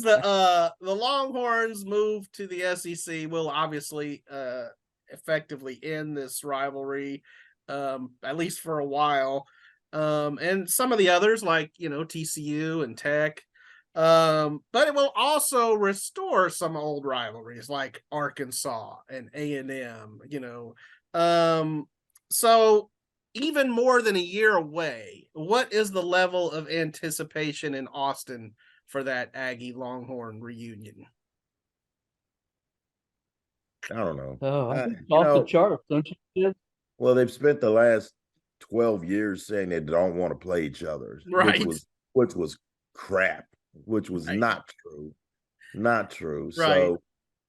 the Longhorns move to the SEC will obviously effectively end this rivalry, at least for a while. And some of the others like, TCU and Tech. But it will also restore some old rivalries like Arkansas and A&M, So even more than a year away, what is the level of anticipation in Austin for that Aggie-Longhorn reunion? I don't know. I think it's off the charts, don't you think? Well, they've spent the last 12 years saying they don't want to play each other, right? Which was crap, which was right. not true. Not true. Right.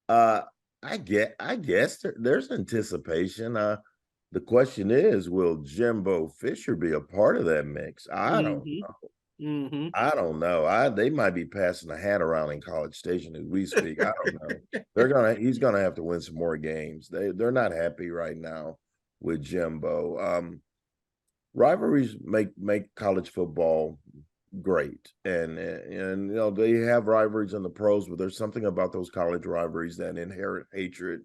So I guess there's anticipation. The question is, will Jimbo Fisher be a part of that mix? I don't know. Mm-hmm. I don't know. They might be passing the hat around in College Station as we speak. I don't know. He's gonna have to win some more games. They're not happy right now with Jimbo. Rivalries make college football great, and they have rivalries in the pros, but there's something about those college rivalries, that inherent hatred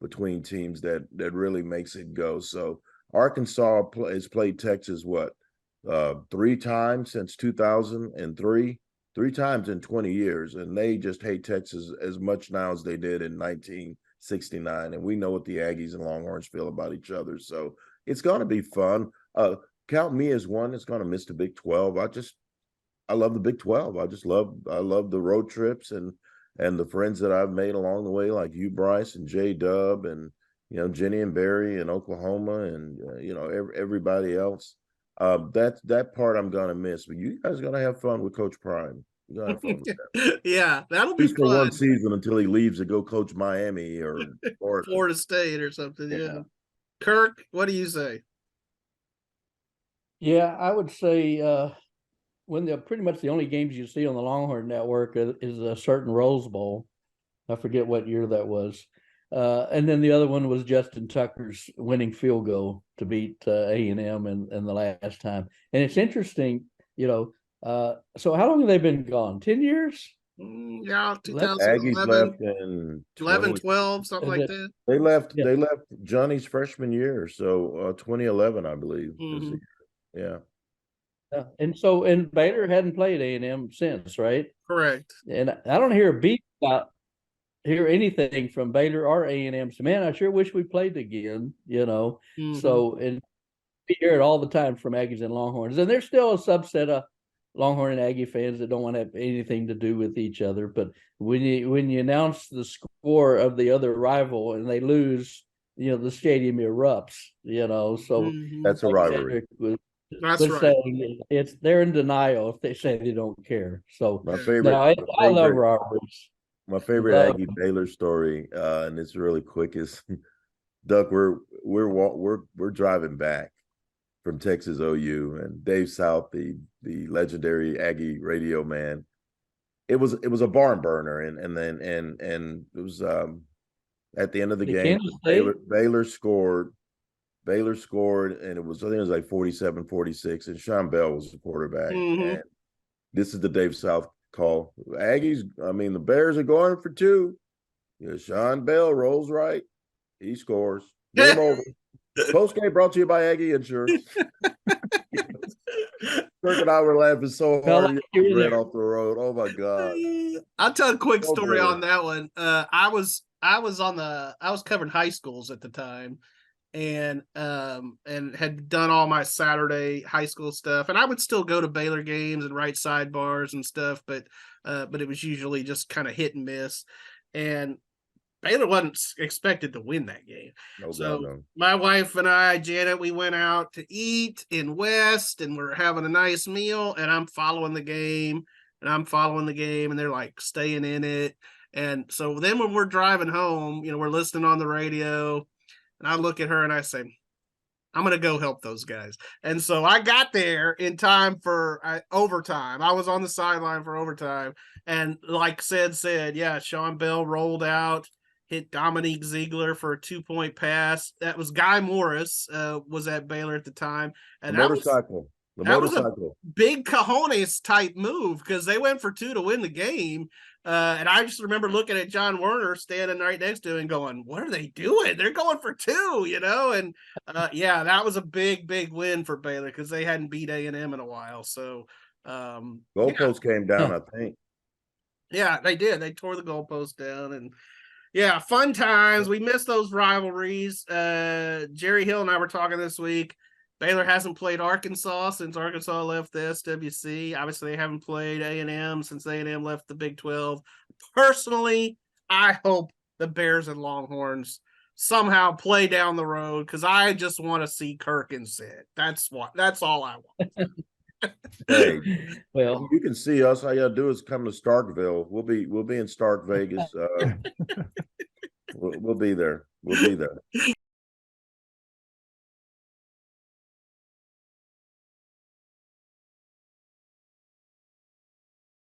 between teams that really makes it go. So Arkansas has played Texas 3 times since 2003, 3 times in 20 years, and they just hate Texas as much now as they did in 1969. And we know what the Aggies and Longhorns feel about each other, so it's going to be fun. Count me as one that's going to miss the Big 12. I love the Big 12. I love the road trips and the friends that I've made along the way, like you, Bryce, and J Dub, and Jenny and Barry in Oklahoma, and everybody else. That part I'm gonna miss, but you guys are gonna have fun with Coach Prime. You're gonna have fun with that. Yeah, that'll be fun. For one season until he leaves to go coach Miami or Florida State or something. Yeah. Kirk, what do you say? Yeah, I would say when pretty much the only games you see on the Longhorn Network is a certain Rose Bowl. I forget what year that was. And then the other one was Justin Tucker's winning field goal to beat A&M in the last time. And it's interesting, so how long have they been gone? 10 years? Yeah, 2011. Aggies left in 11, 12, something like that. They left Johnny's freshman year, so 2011, I believe. Mm-hmm. Yeah. And Baylor hadn't played A&M since, right? Correct. And I don't hear anything from Baylor or A&M. So, man, I sure wish we played again, Mm-hmm. So, and we hear it all the time from Aggies and Longhorns. And there's still a subset of Longhorn and Aggie fans that don't want to have anything to do with each other. But when you announce the score of the other rival and they lose, the stadium erupts, So mm-hmm. That's a rivalry. That's right. They're in denial if they say they don't care. So my favorite, I love rivalries. My favorite Aggie Baylor story, and it's really quick, is Duck. We're driving back from Texas OU, and Dave South, the legendary Aggie radio man. It was a barn burner, and it was at the end of the game. Baylor scored. Baylor scored, and I think it was like 47-46, and Sean Bell was the quarterback. Mm-hmm. And this is the Dave South call. The Bears are going for 2. Sean Bell rolls right. He scores. Game over. Post game brought to you by Aggie Insurance. Kirk and I were laughing so hard he ran off the road. Oh my God. I'll tell a quick story on that one. I was covering high schools at the time. And had done all my Saturday high school stuff, and I would still go to Baylor games and write sidebars and stuff, but it was usually just kind of hit and miss. And Baylor wasn't expected to win that game. No. My wife and I, Janet, we went out to eat in West, and we're having a nice meal, and I'm following the game, and they're like staying in it. And so then when we're driving home, we're listening on the radio. And I look at her and I say, I'm going to go help those guys. And so I got there in time for overtime. I was on the sideline for overtime. And like said, yeah, Sean Bell rolled out, hit Dominique Ziegler for a 2-point pass. That was Guy Morris, was at Baylor at the time. And that was a big cojones type move because they went for 2 to win the game. And I just remember looking at John Werner standing right next to him and going, what are they doing? They're going for 2, you know? And yeah, that was a big, big win for Baylor because they hadn't beat A&M in a while. So goalpost came down, I think. Yeah, they did. They tore the goalpost down, and yeah, fun times. We miss those rivalries. Jerry Hill and I were talking this week. Baylor hasn't played Arkansas since Arkansas left the SWC. Obviously, they haven't played A&M since A&M left the Big 12. Personally, I hope the Bears and Longhorns somehow play down the road because I just want to see Kirk and Sid. That's all I want. Hey, well, you can see us. All you gotta do is come to Starkville. We'll be in Stark Vegas. We'll be there. We'll be there.